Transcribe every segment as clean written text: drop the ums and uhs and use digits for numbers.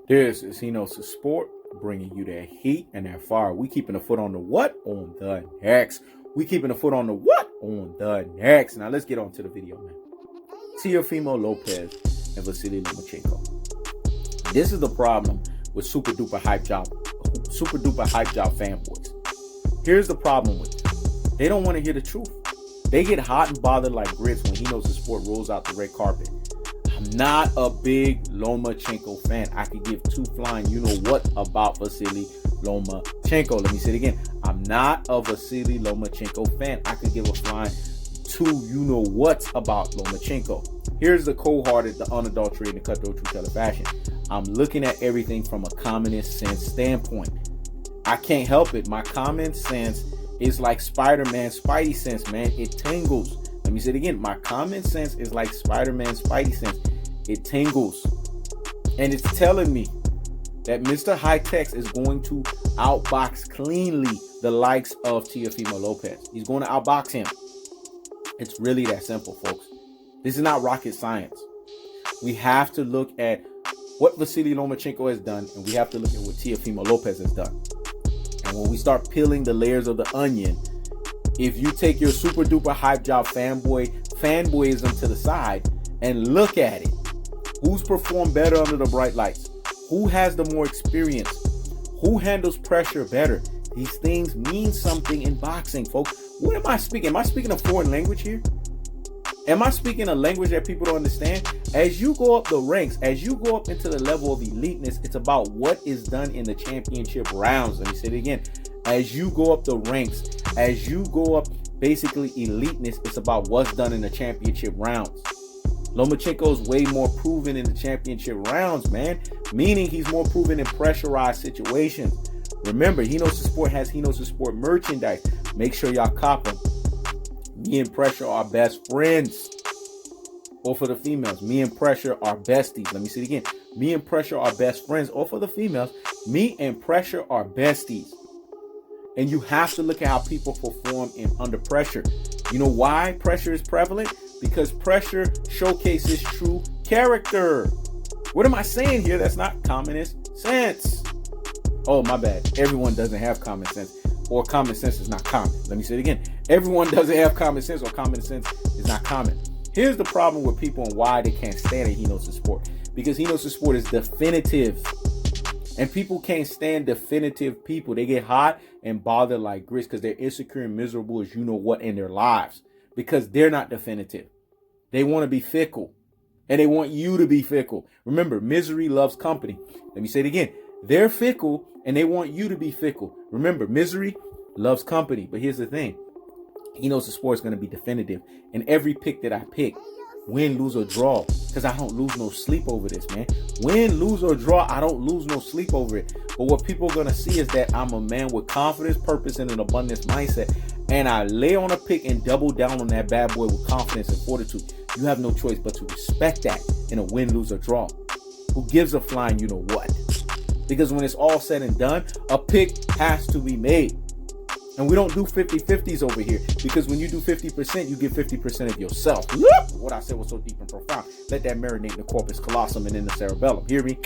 This is Hkhs Sport, bringing you that heat and that fire. We keeping a foot on the what on the next. We keeping a foot on the what on the next. Now let's get on to the video, man. Teofimo, Lopez, and Vasiliy Lomachenko. This is the problem with super duper hype job fanboys. Here's the problem with them. They don't want to hear the truth. They get hot and bothered like grits when Hkhs Sport rolls out the red carpet. I'm not a big Lomachenko fan. I could give two flying you know what about Vasiliy Lomachenko. Let me say it again. I'm not a Vasiliy Lomachenko fan. I could give a flying two you know what about Lomachenko. Here's the cold-hearted, the unadulterated, and cutthroat true teller fashion. I'm looking at everything from a common sense standpoint. I can't help it. My common sense is like Spider-Man's Spidey sense, man. It tingles. Let me say it again. My common sense is like Spider-Man's Spidey sense. It tingles. And it's telling me that Mr. Hkhs is going to outbox cleanly the likes of Teofimo Lopez. He's going to outbox him. It's really that simple, folks. This is not rocket science. We have to look at what Vasiliy Lomachenko has done, and we have to look at what Teofimo Lopez has done. And when we start peeling the layers of the onion, if you take your super duper hype job fanboyism to the side and look at it, who's performed better under the bright lights? Who has the more experience? Who handles pressure better? These things mean something in boxing, folks. What am I speaking? Am I speaking a foreign language here? Am I speaking a language that people don't understand? As you go up the ranks, as you go up into the level of eliteness, it's about what is done in the championship rounds. Let me say it again. As you go up the ranks, as you go up basically eliteness, it's about what's done in the championship rounds. Lomachenko is way more proven in the championship rounds, man. Meaning he's more proven in pressurized situations. Remember, Hkhs Sport has Hkhs Sport merchandise. Make sure y'all cop them. Me and Pressure are best friends. Or for the females, me and Pressure are besties. Let me say it again. Me and Pressure are best friends. Or for the females, me and Pressure are besties. And you have to look at how people perform under pressure. You know why pressure is prevalent? Because pressure showcases true character. What am I saying here? That's not common sense. Oh, my bad. Everyone doesn't have common sense. Or common sense is not common. Let me say it again. Everyone doesn't have common sense, or common sense is not common. Here's the problem with people and why they can't stand a Hkhs Sport. Because Hkhs Sport is definitive. And people can't stand definitive people. They get hot and bothered like grits because they're insecure and miserable as you know what in their lives. Because they're not definitive. They want to be fickle. And they want you to be fickle. Remember, misery loves company. Let me say it again. They're fickle and they want you to be fickle. Remember, misery loves company. But here's the thing. Hkhs Sport is going to be definitive. And every pick that I pick, win, lose, or draw, because I don't lose no sleep over this, man. Win, lose, or draw, I don't lose no sleep over it. But what people are going to see is that I'm a man with confidence, purpose, and an abundance mindset. And I lay on a pick and double down on that bad boy with confidence and fortitude. You have no choice but to respect that in a win, lose, or draw. Who gives a flying you know what? Because when it's all said and done, a pick has to be made. And we don't do 50-50s over here. Because when you do 50%, you get 50% of yourself. What I said was so deep and profound. Let that marinate in the corpus callosum and in the cerebellum. Hear me?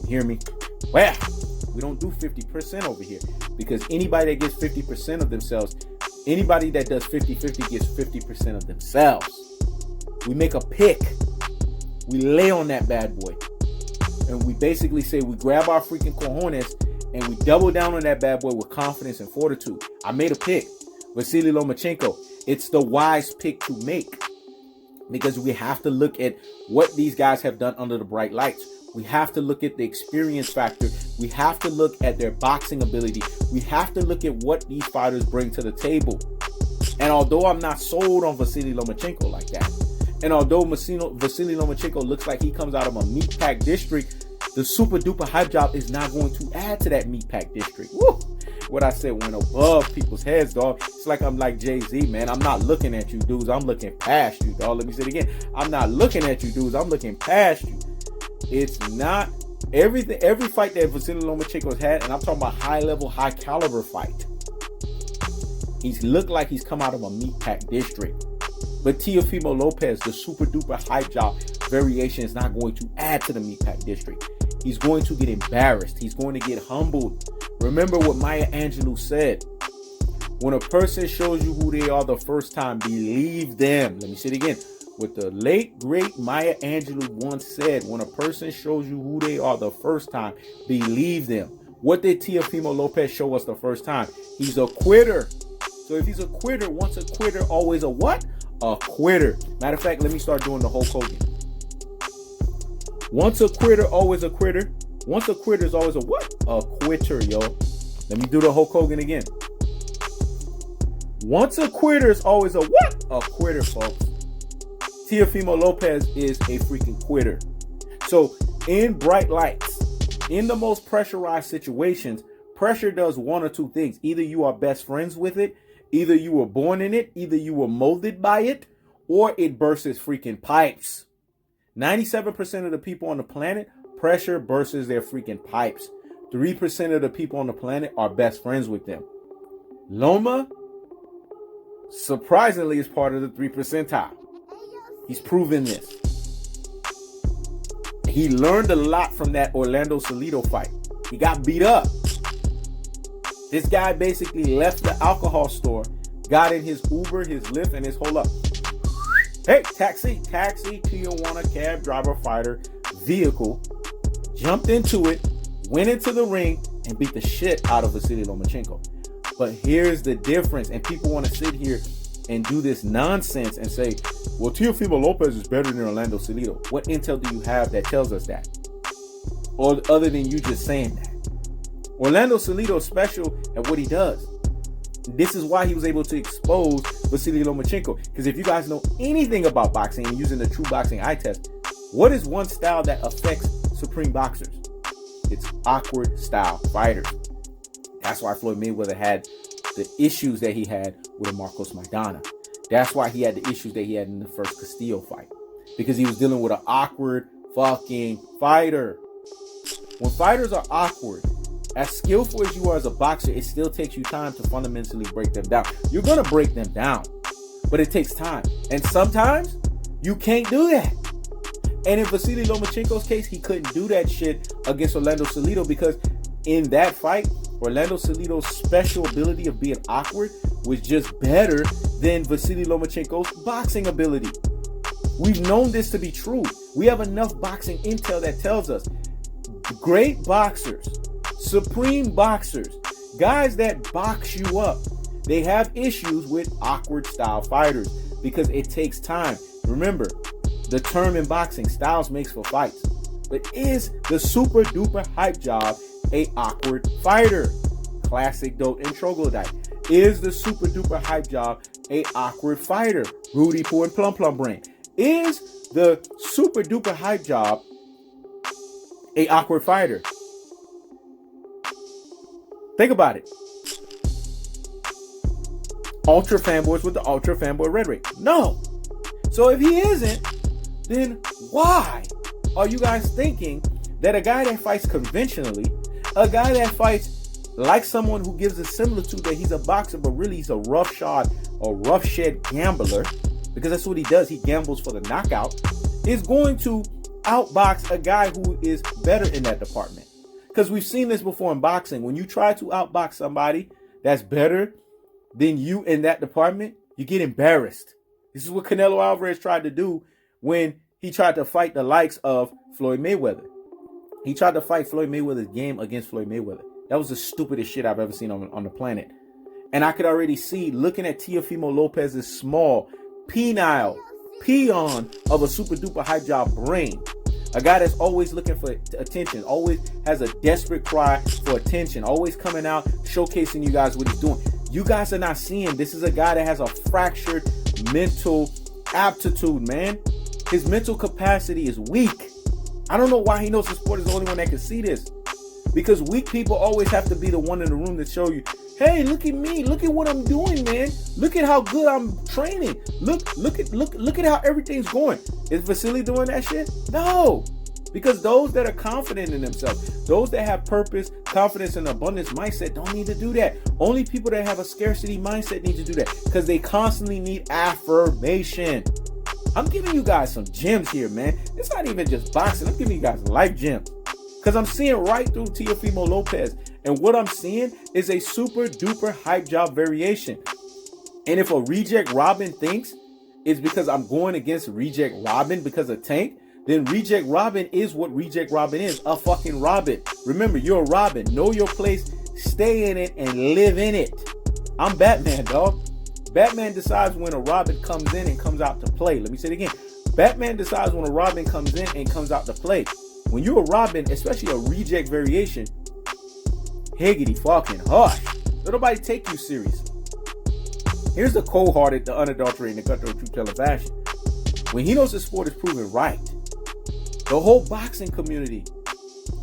Hear me? Well, we don't do 50% over here. Because anybody that gets 50% of themselves, anybody that does 50-50 gets 50% of themselves. We make a pick. We lay on that bad boy. And we basically say we grab our freaking cojones and we double down on that bad boy with confidence and fortitude. I made a pick. Vasiliy Lomachenko. It's the wise pick to make. Because we have to look at what these guys have done under the bright lights. We have to look at the experience factor. We have to look at their boxing ability. We have to look at what these fighters bring to the table. And although I'm not sold on Vasiliy Lomachenko like that, and although Vasiliy Lomachenko looks like he comes out of a meat pack district, the super duper hype job is not going to add to that meat pack district. Woo! What I said went above people's heads, dog. It's like I'm like Jay-Z, man. I'm not looking at you dudes. I'm looking past you, dog. Let me say it again. I'm not looking at you dudes. I'm looking past you. It's not everything. Every fight that Vasiliy Lomachenko has had, and I'm talking about high level, high caliber fight, he's looked like he's come out of a meat pack district. But Teofimo Lopez, the super duper hype job variation, is not going to add to the meat pack district. He's going to get embarrassed. He's going to get humbled. Remember what Maya Angelou said. When a person shows you who they are the first time, believe them. Let me say it again. What the late, great Maya Angelou once said, when a person shows you who they are the first time, believe them. What did Teofimo Lopez show us the first time? He's a quitter. So if he's a quitter, once a quitter, always a what? A quitter. Matter of fact, let me start doing the Hulk Hogan. Once a quitter, always a quitter. Once a quitter is always a what? A quitter, yo. Let me do the Hulk Hogan again. Once a quitter is always a what? A quitter, folks. Teofimo Lopez is a freaking quitter. So in bright lights, in the most pressurized situations, pressure does one or two things. Either you are best friends with it, either you were born in it, either you were molded by it, or it bursts freaking pipes. 97% of the people on the planet, pressure bursts their freaking pipes. 3% of the people on the planet are best friends with them. Loma, surprisingly, is part of the 3%. He's proven this. He learned a lot from that Orlando Salido fight. He got beat up. This guy basically left the alcohol store, got in his Uber, his Lyft, and his hold up. Hey, taxi, Tijuana cab driver fighter vehicle, jumped into it, went into the ring, and beat the shit out of Vasiliy Lomachenko. But here's the difference, and people want to sit here and do this nonsense and say, well, Teofimo Lopez is better than Orlando Salido. What intel do you have that tells us that? Or other than you just saying that? Orlando Salido is special at what he does. This is why he was able to expose Vasiliy Lomachenko. Because if you guys know anything about boxing and using the true boxing eye test, what is one style that affects supreme boxers? It's awkward style fighters. That's why Floyd Mayweather had the issues that he had with Marcos Maidana. That's why he had the issues that he had in the first Castillo fight. Because he was dealing with an awkward fucking fighter. When fighters are awkward, as skillful as you are as a boxer, it still takes you time to fundamentally break them down. You're going to break them down, but it takes time. And sometimes you can't do that. And in Vasiliy Lomachenko's case, he couldn't do that shit against Orlando Salido because in that fight, Orlando Salido's special ability of being awkward was just better than Vasiliy Lomachenko's boxing ability. We've known this to be true. We have enough boxing intel that tells us great boxers, supreme boxers, guys that box you up, they have issues with awkward style fighters because it takes time. Remember, the term in boxing, styles makes for fights. But is the super duper hype job a awkward fighter? Classic dope and troglodyte. Is the super duper hype job a awkward fighter? Rudy Poo and Plum Plum Brain. Is the super duper hype job a awkward fighter? Think about it. Ultra fanboys with the ultra fanboy rhetoric. No. So if he isn't, then why are you guys thinking that a guy that fights conventionally, a guy that fights like someone who gives a similitude that he's a boxer, but really he's a roughshod or roughshed gambler, because that's what he does, he gambles for the knockout, is going to outbox a guy who is better in that department? Because we've seen this before in boxing. When you try to outbox somebody that's better than you in that department, you get embarrassed. This is what Canelo Alvarez tried to do when he tried to fight the likes of Floyd Mayweather. He tried to fight Floyd Mayweather's game against Floyd Mayweather. That was the stupidest shit I've ever seen on the planet. And I could already see, looking at Teofimo Lopez's small, penile, peon of a super duper hype job brain, a guy that's always looking for attention, always has a desperate cry for attention, always coming out, showcasing you guys what he's doing. You guys are not seeing this is a guy that has a fractured mental aptitude, man. His mental capacity is weak. I don't know why he knows the sport is the only one that can see this. Because weak people always have to be the one in the room that show you, hey, look at me. Look at what I'm doing, man. Look at how good I'm training. Look at how everything's going. Is Vasiliy doing that shit? No. Because those that are confident in themselves, those that have purpose, confidence, and abundance mindset don't need to do that. Only people that have a scarcity mindset need to do that because they constantly need affirmation. I'm giving you guys some gems here, man. It's not even just boxing. I'm giving you guys life gems. Because I'm seeing right through Teofimo Lopez. And what I'm seeing is a super duper hype job variation. And if a Reject Robin thinks it's because I'm going against Reject Robin because of Tank, then Reject Robin is what Reject Robin is, a fucking Robin. Remember, you're a Robin. Know your place, stay in it, and live in it. I'm Batman, dog. Batman decides when a Robin comes in and comes out to play. Let me say it again. Batman decides when a Robin comes in and comes out to play. When you're a Robin, especially a Reject variation, higgity fucking hush. Don't nobody take you serious. Here's the cold-hearted, the unadulterated, the cutthroat truth-telling fashion. When he knows the sport is proven right, the whole boxing community,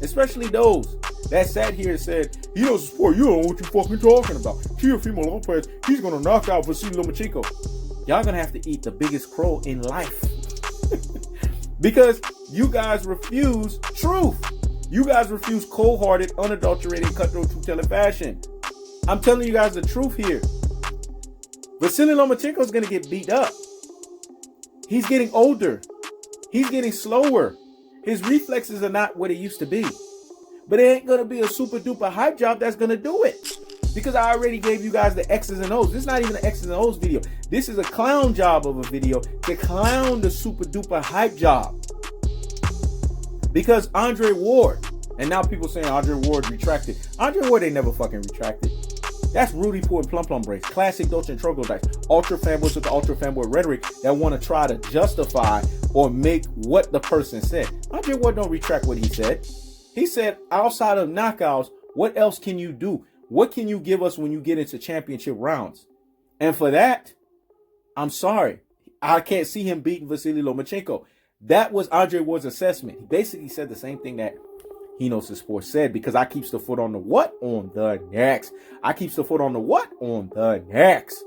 especially those that sat here and said, he knows the sport, you don't know what you fucking talking about. Teofimo Lopez, he's going to knock out Vasiliy Lomachenko. Y'all going to have to eat the biggest crow in life. Because you guys refuse truth. You guys refuse cold-hearted, unadulterated, cutthroat truth-telling fashion. I'm telling you guys the truth here. Vasiliy Lomachenko is going to get beat up. He's getting older. He's getting slower. His reflexes are not what it used to be. But it ain't going to be a super duper hype job that's going to do it. Because I already gave you guys the X's and O's. This is not even an X's and O's video. This is a clown job of a video to clown the super duper hype job. Because Andre Ward, and now people saying Andre Ward retracted. Andre Ward ain't never fucking retracted. That's Rudy Poo and Plum Plum Brace. Classic Dolce and Troglodytes. Ultra fanboys with the ultra fanboy rhetoric that want to try to justify or make what the person said. Andre Ward don't retract what he said. He said, outside of knockouts, what else can you do? What can you give us when you get into championship rounds? And for that, I'm sorry. I can't see him beating Vasiliy Lomachenko. That was Andre Ward's assessment. He basically said the same thing that He Knows the Sport said, because I keeps the foot on the what? On the next. I keeps the foot on the what? On the next.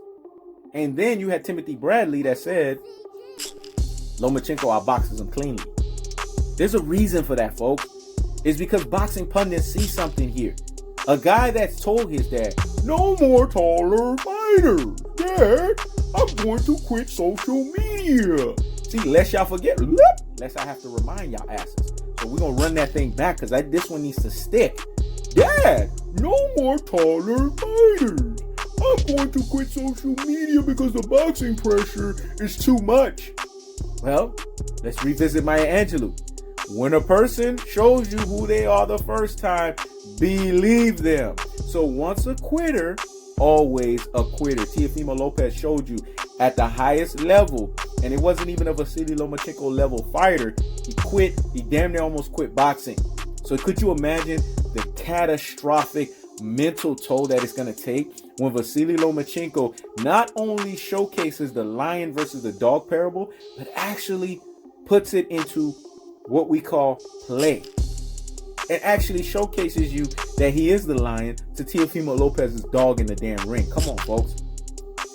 And then you had Timothy Bradley that said, Lomachenko outboxes him cleanly. There's a reason for that, folks. It's because boxing pundits see something here. A guy that's told his dad, no more taller fighters. Dad, I'm going to quit social media. See, lest y'all forget, lest I have to remind y'all asses. So we're going to run that thing back because this one needs to stick. Dad, no more taller fighters. I'm going to quit social media because the boxing pressure is too much. Well, let's revisit Maya Angelou. When a person shows you who they are the first time, believe them. So once a quitter, always a quitter. Teofimo Lopez showed you at the highest level, and it wasn't even a Vasiliy Lomachenko level fighter. He quit. He damn near almost quit boxing. So could you imagine the catastrophic mental toll that it's going to take when Vasiliy Lomachenko not only showcases the lion versus the dog parable, but actually puts it into what we call play. It actually showcases you that he is the lion to Teofimo Lopez's dog in the damn ring. Come on, folks.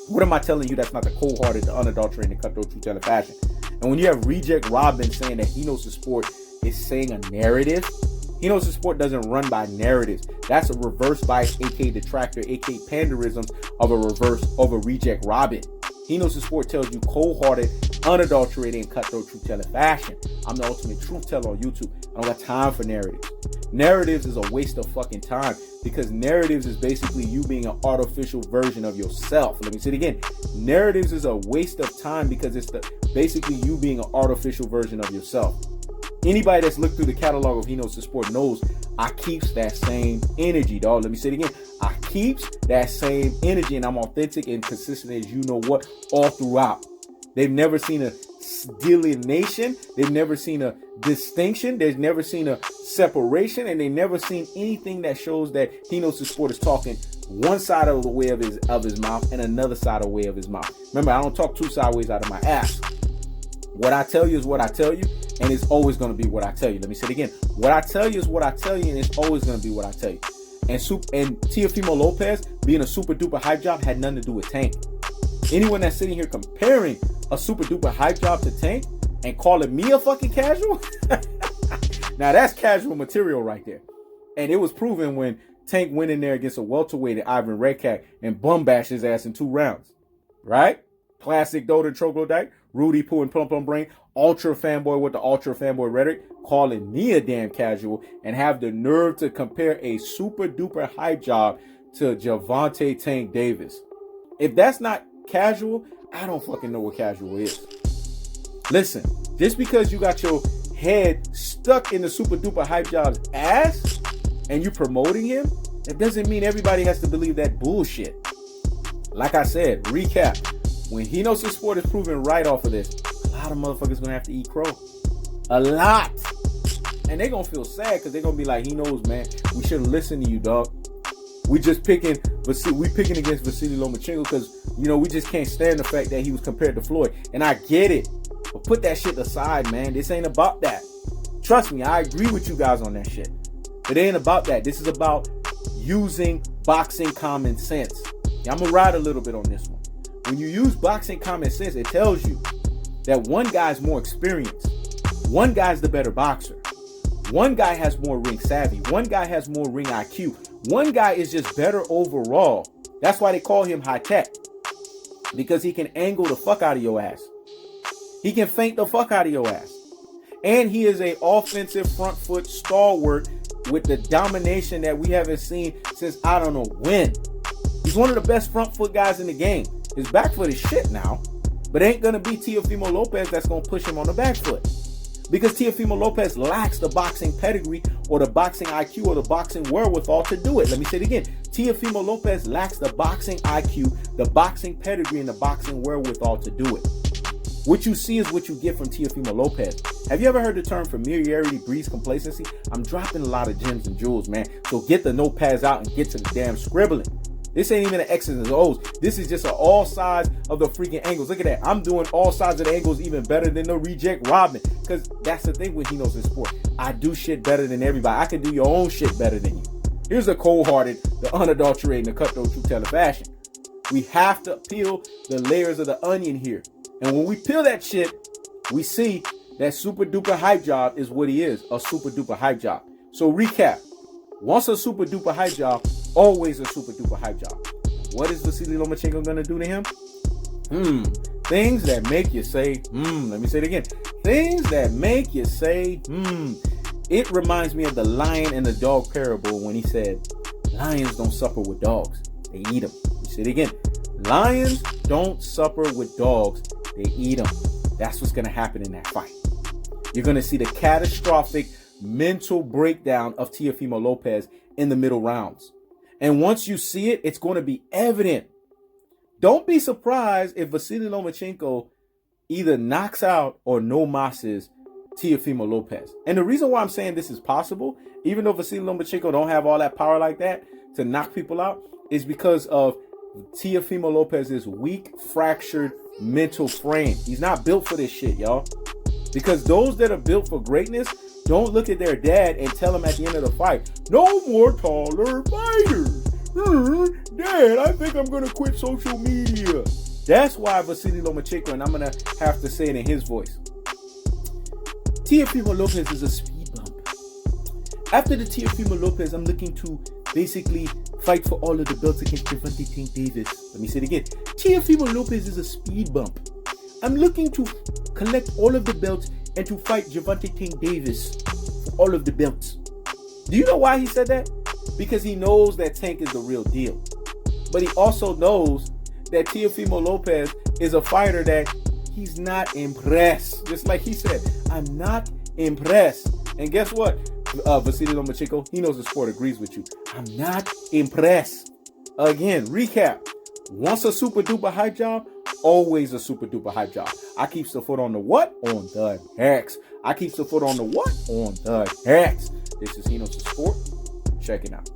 What am I telling you that's not the cold-hearted, the unadulterated, the cutthroat truth-telling fashion? And when you have Reject Robin saying that He Knows the Sport is saying a narrative, He Knows the Sport doesn't run by narratives. That's a reverse bias, aka detractor, aka panderism of a reverse of a Reject Robin. He Knows the Sport tells you cold-hearted, unadulterated, and cutthroat truth-telling fashion. I'm the ultimate truth teller on YouTube. I don't got time for narratives. Narratives is a waste of fucking time because narratives is basically you being an artificial version of yourself. Let me say it again. Narratives is a waste of time because it's basically you being an artificial version of yourself. Anybody that's looked through the catalog of He Knows the Sport knows I keeps that same energy, dog. Let me say it again. I keeps that same energy, and I'm authentic and consistent as you know what all throughout. They've never seen a delineation. They've never seen a distinction. They've never seen a separation, and they've never seen anything that shows that He Knows the Sport is talking one side of the way of his mouth and another side of the way of his mouth. Remember, I don't talk two sideways out of my ass. What I tell you is what I tell you, and it's always going to be what I tell you. Let me say it again. What I tell you is what I tell you, and it's always going to be what I tell you. And Teofimo Lopez being a super duper hype job had nothing to do with Tank. Anyone that's sitting here comparing a super duper hype job to Tank and calling me a fucking casual, now that's casual material right there. And it was proven when Tank went in there against a welterweight Ivan Redkach and bum bashed his ass in 2 rounds. Right? Classic Doden Troglodyte, Rudy Poo and Plum Plum Brain, ultra fanboy with the ultra fanboy rhetoric, calling me a damn casual and have the nerve to compare a super duper hype job to Gervonta Tank Davis. If that's not casual, I don't fucking know what casual is. Listen, just because you got your head stuck in the super duper hype job's ass and you promoting him, that doesn't mean everybody has to believe that bullshit. Like I said, recap. When Hkhs Sport is proven right off of this, a lot of motherfuckers gonna have to eat crow. A lot. And they're gonna feel sad because they're gonna be like, he knows, man, we should have listened to you, dog. We picking against Vasiliy Lomachenko because, you know, we just can't stand the fact that he was compared to Floyd. And I get it. But put that shit aside, man. This ain't about that. Trust me, I agree with you guys on that shit. It ain't about that. This is about using boxing common sense. Yeah, I'm gonna ride a little bit on this one. When you use boxing common sense, it tells you that one guy's more experienced. One guy's the better boxer. One guy has more ring savvy. One guy has more ring IQ. One guy is just better overall. That's why they call him high tech. Because he can angle the fuck out of your ass. He can feint the fuck out of your ass. And he is an offensive front foot stalwart with the domination that we haven't seen since I don't know when. He's one of the best front foot guys in the game. His back foot is shit now. But ain't going to be Teofimo Lopez that's going to push him on the back foot. Because Teofimo Lopez lacks the boxing pedigree or the boxing IQ or the boxing wherewithal to do it. Let me say it again. Teofimo Lopez lacks the boxing IQ, the boxing pedigree, and the boxing wherewithal to do it. What you see is what you get from Teofimo Lopez. Have you ever heard the term familiarity breeds complacency? I'm dropping a lot of gems and jewels, man. So get the notepads out and get to the damn scribbling. This ain't even an X's and O's. This is just an all sides of the freaking angles. Look at that. I'm doing all sides of the angles even better than the reject Robin. Because that's the thing with Hkhs Sport. I do shit better than everybody. I can do your own shit better than you. Here's the cold-hearted, the unadulterated, and the cutthroat true teller fashion. We have to peel the layers of the onion here. And when we peel that shit, we see that super duper hype job is what he is. A super duper hype job. So recap. Once a super duper hype job, always a super duper hype job. What is Vasiliy Lomachenko going to do to him? Things that make you say, Let me say it again. Things that make you say, It reminds me of the lion and the dog parable when he said, lions don't supper with dogs. They eat them. Let me say it again. Lions don't supper with dogs. They eat them. That's what's going to happen in that fight. You're going to see the catastrophic mental breakdown of Teofimo Lopez in the middle rounds. And once you see it, it's going to be evident. Don't be surprised if Vasiliy Lomachenko either knocks out or no masses Teofimo Lopez. And the reason why I'm saying this is possible, even though Vasiliy Lomachenko don't have all that power like that to knock people out, is because of Teofimo Lopez's weak, fractured mental frame. He's not built for this shit, y'all. Because those that are built for greatness don't look at their dad and tell him at the end of the fight, no more taller fighters. Dad, I think I'm going to quit social media. That's why Vasiliy Lomachenko, and I'm going to have to say it in his voice. Teofimo Lopez is a speed bump. After the Teofimo Lopez, I'm looking to basically fight for all of the belts against Gervonta Tank Davis. Let me say it again. Teofimo Lopez is a speed bump. I'm looking to collect all of the belts and to fight Gervonta Tank Davis for all of the belts. Do you know why he said that? Because he knows that Tank is the real deal. But he also knows that Teofimo Lopez is a fighter that he's not impressed. Just like he said, I'm not impressed. And guess what? Vasiliy Lomachenko, Hkhs Sport agrees with you. I'm not impressed. Again, recap. Once a super duper hype job, always a super duper hype job. I keeps the foot on the what? On the Hkhs. I keeps the foot on the what? On the Hkhs. This is Hkhs Sport. Check it out.